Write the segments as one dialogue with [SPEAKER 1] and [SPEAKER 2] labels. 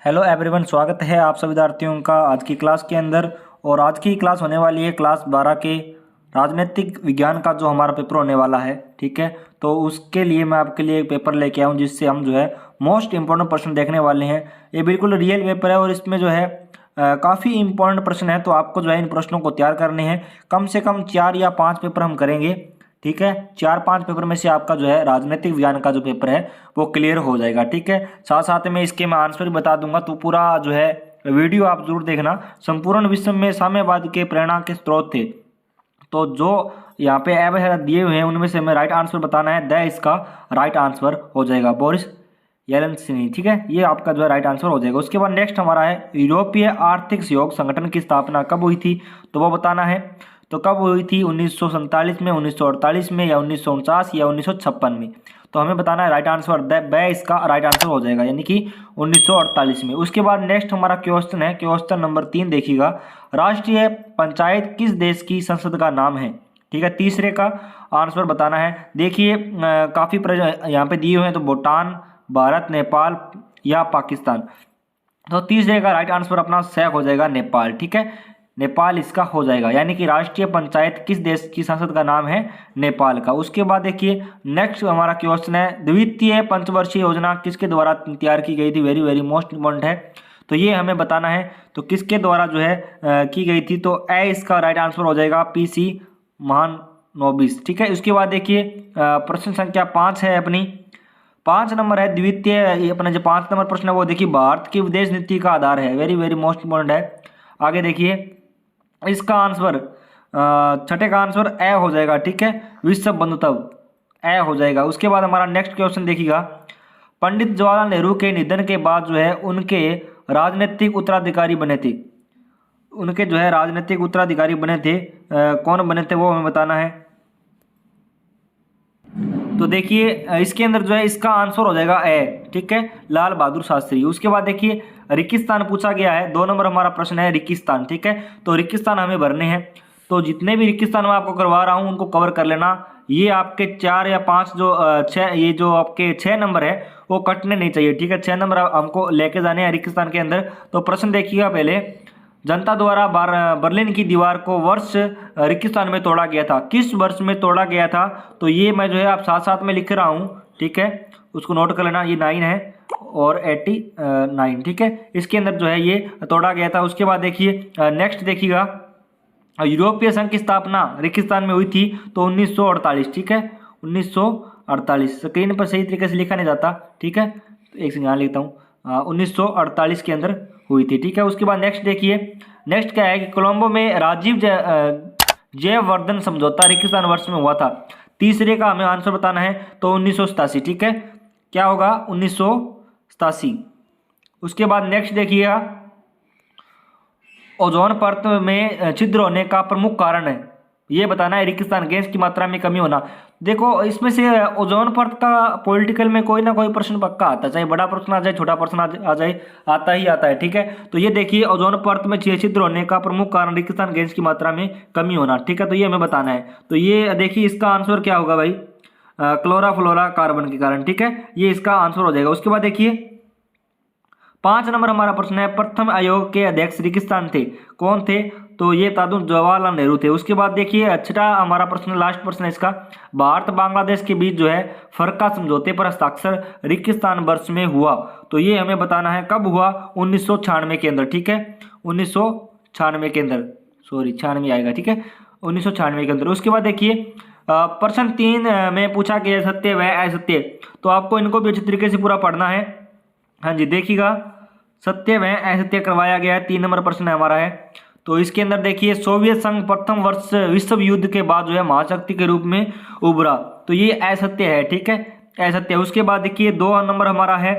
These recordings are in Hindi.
[SPEAKER 1] हेलो एवरीवन, स्वागत है आप सभी विद्यार्थियों का आज की क्लास के अंदर। और आज की क्लास होने वाली है क्लास 12 के राजनीतिक विज्ञान का जो हमारा पेपर होने वाला है। ठीक है, तो उसके लिए मैं आपके लिए एक पेपर लेके आया हूँ जिससे हम जो है मोस्ट इम्पोर्टेंट प्रश्न देखने वाले हैं। ये बिल्कुल रियल पेपर है और इसमें जो है काफ़ी इंपॉर्टेंट प्रश्न है, तो आपको जो है इन प्रश्नों को तैयार करने हैं। कम से कम 4 या 5 पेपर हम करेंगे। ठीक है, 4-5 पेपर में से आपका जो है राजनीतिक विज्ञान का जो पेपर है वो क्लियर हो जाएगा। ठीक है, साथ साथ में इसके मैं आंसर भी बता दूंगा, तो पूरा जो है वीडियो आप जरूर देखना। संपूर्ण विश्व में साम्यवाद के प्रेरणा के स्रोत थे, तो जो यहाँ पे ऐप दिए हुए हैं उनमें से हमें राइट आंसर बताना है। द इसका राइट आंसर हो जाएगा बोरिस येलेनसिनी। ठीक है, ये आपका जो है राइट आंसर हो जाएगा। उसके बाद नेक्स्ट हमारा है यूरोपीय आर्थिक सहयोग संगठन की स्थापना कब हुई थी, तो वो बताना है। तो कब हुई थी, 1947 में, 1948 में, या 1949 या 1956 में। तो हमें बताना है राइट आंसर। ब इसका राइट आंसर हो जाएगा, यानी कि 1948 में। उसके बाद नेक्स्ट हमारा क्वेश्चन है, क्वेश्चन नंबर 3 देखिएगा। राष्ट्रीय पंचायत किस देश की संसद का नाम है? ठीक है, तीसरे का आंसर बताना है। देखिए काफ़ी यहाँ पे दिए हुए हैं, तो भूटान, भारत, नेपाल या पाकिस्तान। तो तीसरे का राइट आंसर अपना सही हो जाएगा नेपाल। ठीक है, नेपाल इसका हो जाएगा, यानी कि राष्ट्रीय पंचायत किस देश की संसद का नाम है? नेपाल का। उसके बाद देखिए नेक्स्ट हमारा क्वेश्चन है, द्वितीय पंचवर्षीय योजना किसके द्वारा तैयार की गई थी? वेरी वेरी मोस्ट इम्पोर्टेंट है, तो ये हमें बताना है। तो किसके द्वारा जो है की गई थी? तो ए इसका राइट आंसर हो जाएगा पीसी महानोबिस। ठीक है, उसके बाद देखिए प्रश्न संख्या 5 है अपनी, 5 नंबर है द्वितीय। ये अपना जो 5 नंबर प्रश्न है वो देखिए भारत की विदेश नीति का आधार है। वेरी वेरी मोस्ट इम्पोर्टेंट है। आगे देखिए इसका आंसर छठे का आंसर ए हो जाएगा। ठीक है, विश्व बंधुत्व ए हो जाएगा। उसके बाद हमारा नेक्स्ट क्वेश्चन देखिएगा, पंडित जवाहरलाल नेहरू के निधन के बाद जो है उनके राजनीतिक उत्तराधिकारी बने थे। उनके जो है राजनीतिक उत्तराधिकारी बने थे, कौन बने थे वो हमें बताना है। तो देखिए इसके अंदर जो है इसका आंसर हो जाएगा ए। ठीक है, लाल बहादुर शास्त्री। उसके बाद देखिए रेगिस्तान पूछा गया है, 2 नंबर हमारा प्रश्न है रेगिस्तान। ठीक है, तो रेगिस्तान हमें भरने हैं, तो जितने भी रेगिस्तान मैं आपको करवा रहा हूँ उनको कवर कर लेना। ये आपके 4 या 5 जो 6, ये जो आपके 6 नंबर है वो कटने नहीं चाहिए। ठीक है, 6 नंबर हमको लेके जाने हैं रेगिस्तान के अंदर। तो प्रश्न देखिएगा पहले, जनता द्वारा बर्लिन की दीवार को वर्ष रेगिस्तान में तोड़ा गया था, किस वर्ष में तोड़ा गया था? तो ये मैं जो है आप साथ साथ में लिख रहा हूँ। ठीक है, उसको नोट कर लेना, ये 9 है और 89। ठीक है, इसके अंदर जो है ये तोड़ा गया था। उसके बाद देखिए नेक्स्ट देखिएगा, यूरोपीय संघ की स्थापना रेगिस्तान में हुई थी, तो 1948। ठीक है, 1948 स्क्रीन पर सही तरीके से लिखा नहीं जाता। ठीक है, तो एक सेकंड यहाँ लिखता हूँ, 1948 के अंदर हुई थी। ठीक है, उसके बाद नेक्स्ट देखिए, नेक्स्ट क्या है कि कोलंबो में राजीव जयवर्धन समझौता रेगिस्तान वर्ष में हुआ था। तीसरे का हमें आंसर बताना है, तो 1987। ठीक है, क्या होगा? 1987। उसके बाद नेक्स्ट देखिएगा, ओजोन परत में छिद्र होने का प्रमुख कारण है, ये बताना है। रेगिस्तान गैस की मात्रा में कमी होना। देखो इसमें से ओजोन परत का पॉलिटिकल में कोई ना कोई प्रश्न पक्का आता है, चाहे बड़ा प्रश्न आ जाए छोटा प्रश्न आ जाए, आता ही आता है। ठीक है, तो ये देखिए ओजोन परत में छिद्र होने का प्रमुख कारण रेगिस्तान गैस की मात्रा में कमी होना। ठीक है, तो ये हमें बताना है। तो ये देखिए इसका आंसर क्या होगा भाई? क्लोराफ्लोरा कार्बन के कारण। ठीक है, ये इसका आंसर हो जाएगा। उसके बाद देखिए 5 नंबर हमारा प्रश्न है, प्रथम आयोग के अध्यक्ष रेगिस्तान थे, कौन थे? तो ये बता दूं जवाहरलाल नेहरू थे। उसके बाद देखिए छठा हमारा प्रश्न, लास्ट प्रश्न है इसका, भारत बांग्लादेश के बीच जो है फरक्का समझौते पर हस्ताक्षर रेगिस्तान वर्ष में हुआ, तो ये हमें बताना है कब हुआ? 1996 के अंदर। ठीक है, 1996 के अंदर, सॉरी 96 आएगा। ठीक है, 1996 के अंदर। उसके बाद देखिए प्रश्न 3 में पूछा गया सत्य व असत्य, तो आपको इनको भी अच्छी तरीके से पूरा पढ़ना है। हाँ जी, देखिएगा सत्य व असत्य करवाया गया है, 3 नंबर प्रश्न हमारा है। तो इसके अंदर देखिए सोवियत संघ प्रथम वर्ष विश्व युद्ध के बाद जो है महाशक्ति के रूप में उभरा, तो ये असत्य है। ठीक है, असत्य। उसके बाद देखिए 2 नंबर हमारा है,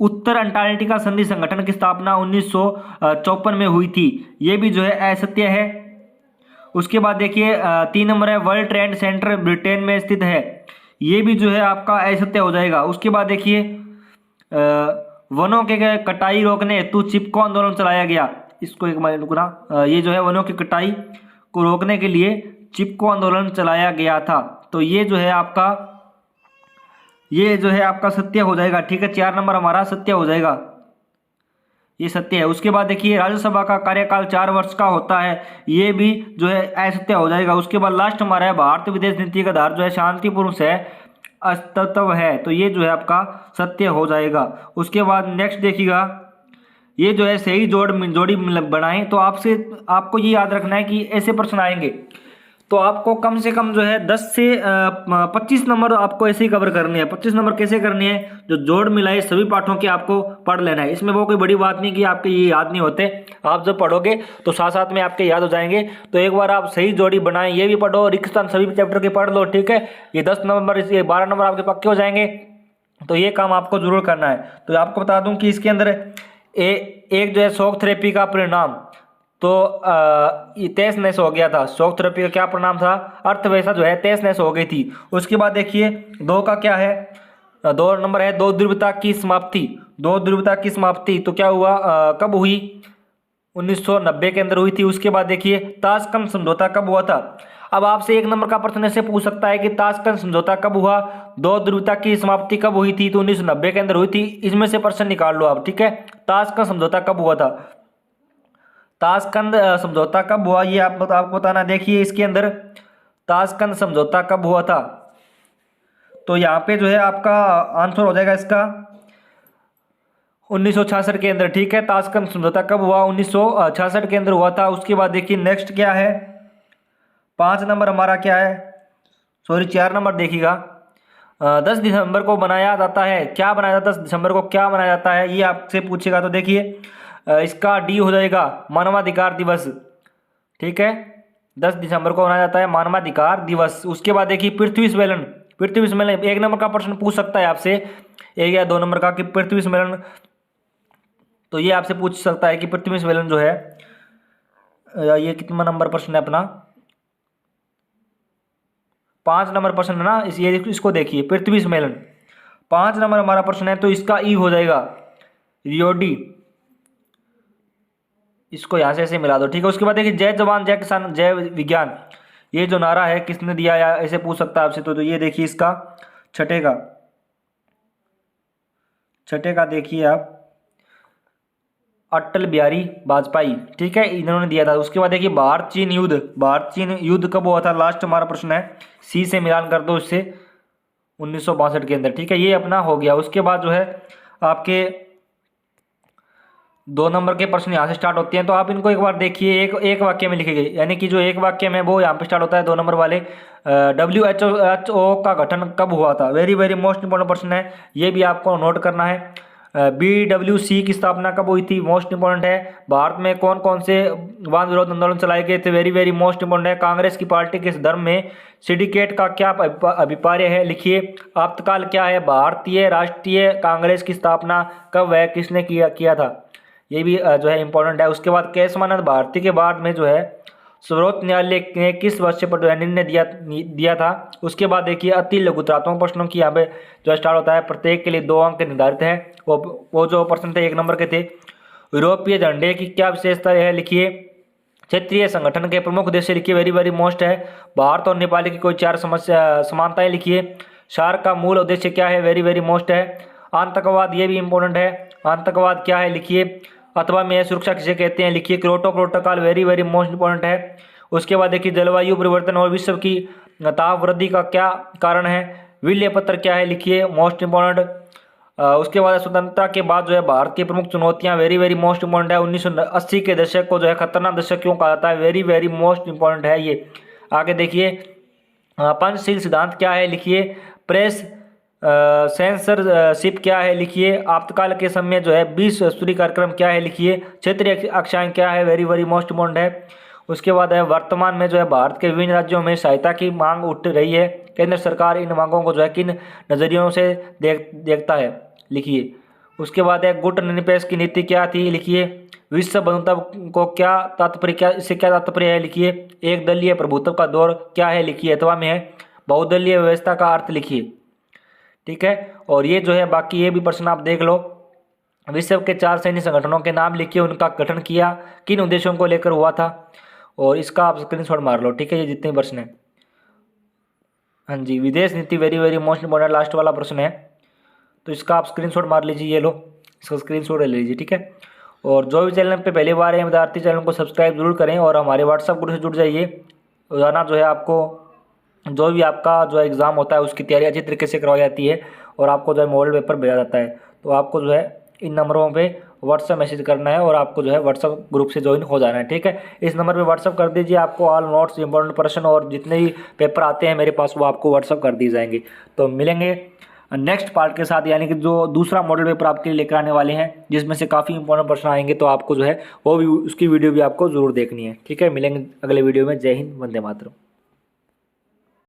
[SPEAKER 1] उत्तर अंटार्कटिका संधि संगठन की स्थापना 1954 में हुई थी, ये भी जो है असत्य है। उसके बाद देखिए 3 नंबर है, वर्ल्ड ट्रेड सेंटर ब्रिटेन में स्थित है, ये भी जो है आपका असत्य हो जाएगा। उसके बाद देखिए वनों के कटाई रोकने हेतु चिपको आंदोलन चलाया गया, इसको एक मिनट रुकना, ये जो है वनों की कटाई को रोकने के लिए चिपको आंदोलन चलाया गया था, तो ये जो है आपका सत्य हो जाएगा। ठीक है, 4 नंबर हमारा सत्य हो जाएगा। ये सत्य है। उसके बाद देखिए राज्यसभा का कार्यकाल 4 वर्ष का होता है, ये भी जो है असत्य हो जाएगा। उसके बाद लास्ट हमारा है भारतीय विदेश नीति का आधार जो है शांतिपूर्ण से अस्तित्व है, तो ये जो है आपका सत्य हो जाएगा। उसके बाद नेक्स्ट देखिएगा, ये जो है सही जोड़ी बनाएं। तो आपको ये याद रखना है कि ऐसे प्रश्न आएंगे तो आपको कम से कम जो है 10 से 25 नंबर आपको ऐसे ही कवर करने हैं। 25 नंबर कैसे करने हैं, जो जोड़ मिलाए सभी पाठों के आपको पढ़ लेना है। इसमें वो कोई बड़ी बात नहीं कि आपके ये याद नहीं होते, आप जब पढ़ोगे तो साथ साथ में आपके याद हो जाएंगे। तो एक बार आप सही जोड़ी बनाएं, ये भी पढ़ो, रिक्तस्थान सभी चैप्टर के पढ़ लो, ठीक है। ये 10 नंबर, ये 12 नंबर आपके पक्के हो जाएंगे। तो ये काम आपको जरूर करना है। तो आपको बता दूं कि इसके अंदर एक जो है शॉक थेरेपी का परिणाम तो तहस-नहस हो गया था। शॉक थेरेपी का क्या परिणाम था, अर्थव्यवस्था जो है तहस-नहस हो गई थी। उसके बाद देखिए 2 का क्या है, 2 नंबर है दो ध्रुवता की समाप्ति। दो ध्रुवता की समाप्ति तो क्या हुआ, कब हुई, 1990 के अंदर हुई थी। उसके बाद देखिए ताशकंद समझौता कब हुआ था। अब आपसे 1 नंबर का प्रश्न ऐसे पूछ सकता है कि ताशकंद समझौता कब हुआ, दो ध्रुवता की समाप्ति कब हुई थी, तो 1990 के अंदर हुई थी। इसमें से प्रश्न निकाल लो आप, ठीक है। ताशकंद समझौता कब हुआ था, ताशकंद समझौता कब हुआ, ये आपको बताना। देखिए इसके अंदर ताशकंद समझौता कब हुआ था, तो यहाँ पे जो है आपका आंसर हो जाएगा इसका 1966 के अंदर, ठीक है। ताशकंद समझौता कब हुआ, 1966 के अंदर हुआ था। उसके बाद देखिए नेक्स्ट क्या है, 5 नंबर हमारा क्या है, सॉरी 4 नंबर देखिएगा। 10 दिसंबर को बनाया जाता है, क्या बनाया जाता है 10 दिसंबर को, क्या बनाया जाता है, ये आपसे पूछेगा। तो देखिए इसका डी हो जाएगा मानवाधिकार दिवस, ठीक है। 10 दिसंबर को मनाया जाता है मानवाधिकार दिवस। उसके बाद देखिए पृथ्वी सम्मेलन, पृथ्वी सम्मेलन 1 नंबर का प्रश्न पूछ सकता है आपसे, 1 या 2 नंबर का, कि पृथ्वी सम्मेलन, तो ये आपसे पूछ सकता है कि पृथ्वी सम्मेलन जो है, ये कितना नंबर प्रश्न है अपना, 5 नंबर प्रश्न है ना। इसको देखिए पृथ्वी सम्मेलन 5 नंबर हमारा प्रश्न है, तो इसका ई हो जाएगा रियोडी, इसको यहाँ से ऐसे मिला दो, ठीक है। उसके बाद देखिए जय जवान जय किसान जय विज्ञान, ये जो नारा है किसने दिया, या ऐसे पूछ सकता है आपसे। तो ये देखिए इसका छठे का देखिए आप, अटल बिहारी वाजपेयी, ठीक है, इन्होंने दिया था। उसके बाद देखिए भारत चीन युद्ध कब हुआ था, लास्ट हमारा प्रश्न है, सी से मिलान कर दो इससे, 1962 के अंदर, ठीक है। ये अपना हो गया। उसके बाद जो है आपके 2 नंबर के प्रश्न यहाँ से स्टार्ट होते हैं, तो आप इनको एक बार देखिए, एक वाक्य में लिखे गए, यानी कि जो एक वाक्य में वो यहाँ पे स्टार्ट होता है 2 नंबर वाले। WHO का गठन कब हुआ था, वेरी वेरी मोस्ट इंपॉर्टेंट प्रश्न है, ये भी आपको नोट करना है। BWC की स्थापना कब हुई थी, मोस्ट इंपॉर्टेंट है। भारत में कौन कौन से वाद विरोध आंदोलन चलाए गए थे, वेरी वेरी मोस्ट इंपॉर्टेंट है। कांग्रेस की पार्टी के धर्म में सिंडिकेट का क्या अभिप्राय है, लिखिए। आपातकाल क्या है, भारतीय राष्ट्रीय कांग्रेस की स्थापना कब है, किसने किया था, ये भी जो है इंपॉर्टेंट है। उसके बाद केशवानंद भारती के बाद में जो है सर्वोच्च न्यायालय ने किस वर्ष पर जो है निर्णय दिया था। उसके बाद देखिए अति लघुतरात्मक प्रश्नों की यहाँ पे जो स्टार्ट होता है, प्रत्येक के लिए 2 अंक निर्धारित है। वो जो प्रश्न थे 1 नंबर के थे, यूरोपीय झंडे की क्या विशेषता है, लिखिए। क्षेत्रीय संगठन के प्रमुख उद्देश्य लिखिए, वेरी वेरी मोस्ट है। भारत और नेपाल की कोई 4 समानताएं लिखिए। सार्क का मूल उद्देश्य क्या है, वेरी वेरी मोस्ट है। आतंकवाद, ये भी इंपॉर्टेंट है, आतंकवाद क्या है, लिखिए। अथवा में सुरक्षा किसे कहते हैं, लिखिए। Kyoto protocol, very very most important है। उसके बाद देखिए जलवायु परिवर्तन और विश्व की ताप वृद्धि का क्या कारण है, विलय पत्र क्या है, लिखिए, मोस्ट इंपॉर्टेंट। उसके बाद स्वतंत्रता के बाद जो है भारत की प्रमुख चुनौतियां, वेरी वेरी मोस्ट इंपॉर्टेंट है। 1980 के दशक को जो है खतरनाक दशक क्यों कहा जाता है, वेरी वेरी मोस्ट इंपॉर्टेंट है ये। आगे देखिए पंचशील सिद्धांत क्या है, लिखिए। प्रेस सेंसरशिप क्या है, लिखिए। आपातकाल के समय जो है 20 स्तरीय कार्यक्रम क्या है, लिखिए। क्षेत्रीय कक्षाएं क्या है, वेरी वेरी मोस्ट इंपॉर्टेंट है। उसके बाद है वर्तमान में जो है भारत के विभिन्न राज्यों में सहायता की मांग उठ रही है, केंद्र सरकार इन मांगों को जो है किन नजरियों से देखता है, लिखिए। उसके बाद है गुट निरपेक्ष की नीति क्या थी, लिखिए। विश्व बंधुत्व को क्या तात्पर्य, क्या इससे क्या तात्पर्य है, लिखिए। एक दलीय प्रभुत्व का दौर क्या है, लिखिए। अथवा में है बहुदलीय व्यवस्था का अर्थ, लिखिए, ठीक है। और ये जो है बाकी ये भी प्रश्न आप देख लो। विश्व के 4 सैन्य संगठनों के नाम लिखिए, उनका गठन किया किन उद्देश्यों को लेकर हुआ था, और इसका आप स्क्रीनशॉट मार लो, ठीक है। ये जितने प्रश्न हैं, हाँ जी, विदेश नीति very very most important last वाला प्रश्न है, तो इसका आप स्क्रीनशॉट मार लीजिए, ये लो, इसका स्क्रीनशॉट ले लीजिए, ठीक है। और जो भी चैनल पे पहली बार है विद्यार्थी, चैनल को सब्सक्राइब जरूर करें और हमारे व्हाट्सएप ग्रुप से जुड़ जाइए। रोजाना जो है आपको जो भी आपका जो एग्ज़ाम होता है उसकी तैयारी अच्छी तरीके से करवाई जाती है और आपको जो है मॉडल पेपर भेजा जाता है। तो आपको जो है इन नंबरों पे व्हाट्सएप मैसेज करना है और आपको जो है व्हाट्सएप ग्रुप से ज्वाइन हो जाना है, ठीक है। इस नंबर पे व्हाट्सएप कर दीजिए, आपको ऑल नोट्स, इंपॉर्टेंट प्रश्न और जितने भी पेपर आते हैं मेरे पास वो आपको व्हाट्सएप कर दिए जाएंगे। तो मिलेंगे नेक्स्ट पार्ट के साथ, यानी कि जो दूसरा मॉडल पेपर आपके लिए लेकर आने वाले हैं जिसमें से काफ़ी इंपॉर्टेंट प्रश्न आएंगे, तो आपको जो है वो भी उसकी वीडियो भी आपको ज़रूर देखनी है, ठीक है। मिलेंगे अगले वीडियो में। जय हिंद, वंदे मातरम।